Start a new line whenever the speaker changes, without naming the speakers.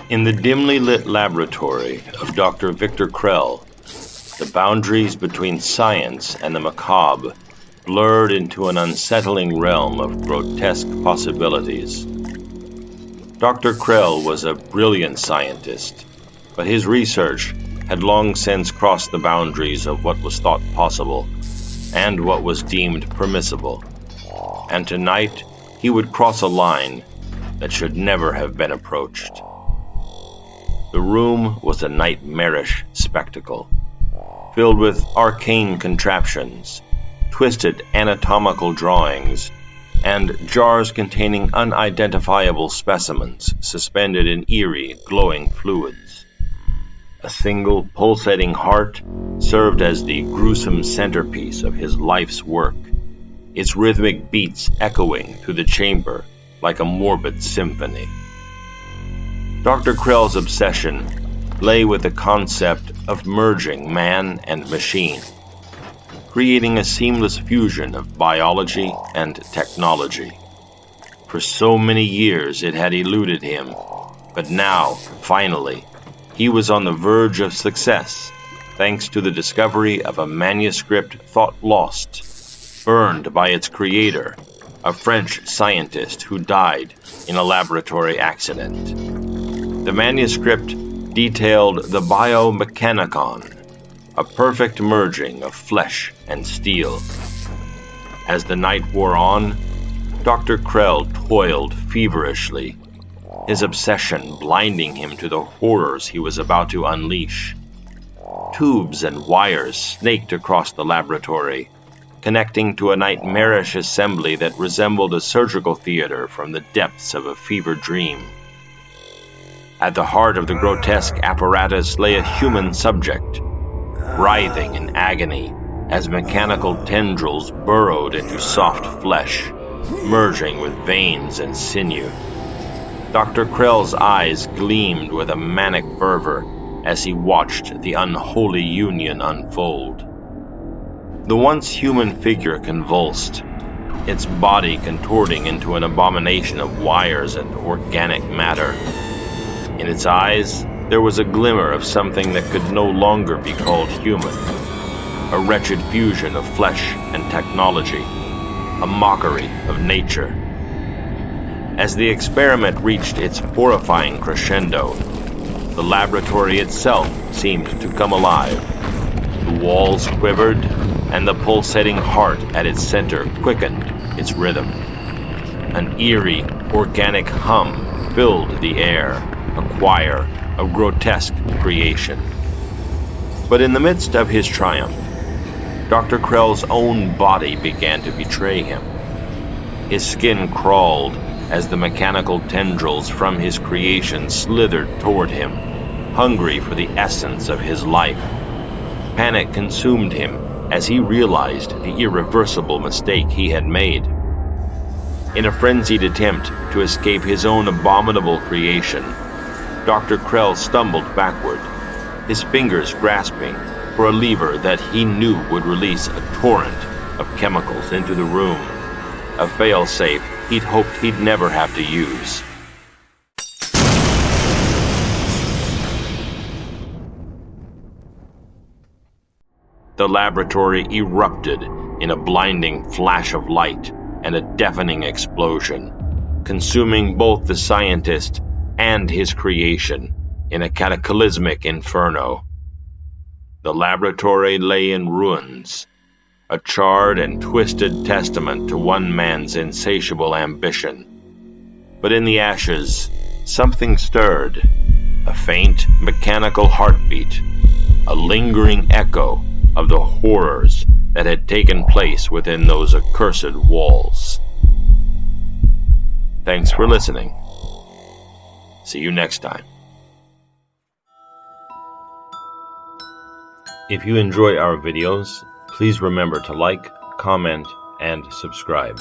In the dimly lit laboratory of Dr. Victor Krell, the boundaries between science and the macabre blurred into an unsettling realm of grotesque possibilities. Dr. Krell was a brilliant scientist, but his research had long since crossed the boundaries of what was thought possible and what was deemed permissible. And tonight, he would cross a line that should never have been approached. The room was a nightmarish spectacle, filled with arcane contraptions, twisted anatomical drawings, and jars containing unidentifiable specimens suspended in eerie, glowing fluids. A single pulsating heart served as the gruesome centerpiece of his life's work, its rhythmic beats echoing through the chamber like a morbid symphony. Dr. Krell's obsession lay with the concept of merging man and machine, creating a seamless fusion of biology and technology. For so many years it had eluded him, but now, finally, he was on the verge of success, thanks to the discovery of a manuscript thought lost, burned by its creator, a French scientist who died in a laboratory accident. The manuscript detailed the Bio-Mechanicon, a perfect merging of flesh and steel. As the night wore on, Dr. Krell toiled feverishly, his obsession blinding him to the horrors he was about to unleash. Tubes and wires snaked across the laboratory, connecting to a nightmarish assembly that resembled a surgical theater from the depths of a fever dream. At the heart of the grotesque apparatus lay a human subject, writhing in agony as mechanical tendrils burrowed into soft flesh, merging with veins and sinew. Dr. Krell's eyes gleamed with a manic fervor as he watched the unholy union unfold. The once human figure convulsed, its body contorting into an abomination of wires and organic matter. In its eyes, there was a glimmer of something that could no longer be called human, a wretched fusion of flesh and technology, a mockery of nature. As the experiment reached its horrifying crescendo, the laboratory itself seemed to come alive. The walls quivered, and the pulsating heart at its center quickened its rhythm. An eerie, organic hum filled the air, a choir of grotesque creation. But in the midst of his triumph, Dr. Krell's own body began to betray him. His skin crawled as the mechanical tendrils from his creation slithered toward him, hungry for the essence of his life. Panic consumed him as he realized the irreversible mistake he had made. In a frenzied attempt to escape his own abominable creation, Dr. Krell stumbled backward, his fingers grasping for a lever that he knew would release a torrent of chemicals into the room, a fail-safe he'd hoped he'd never have to use. The laboratory erupted in a blinding flash of light and a deafening explosion, consuming both the scientist and his creation in a cataclysmic inferno. The laboratory lay in ruins, a charred and twisted testament to one man's insatiable ambition. But in the ashes, something stirred, a faint mechanical heartbeat, a lingering echo of the horrors that had taken place within those accursed walls. Thanks for listening. See you next time. If you enjoy our videos, please remember to like, comment, and subscribe.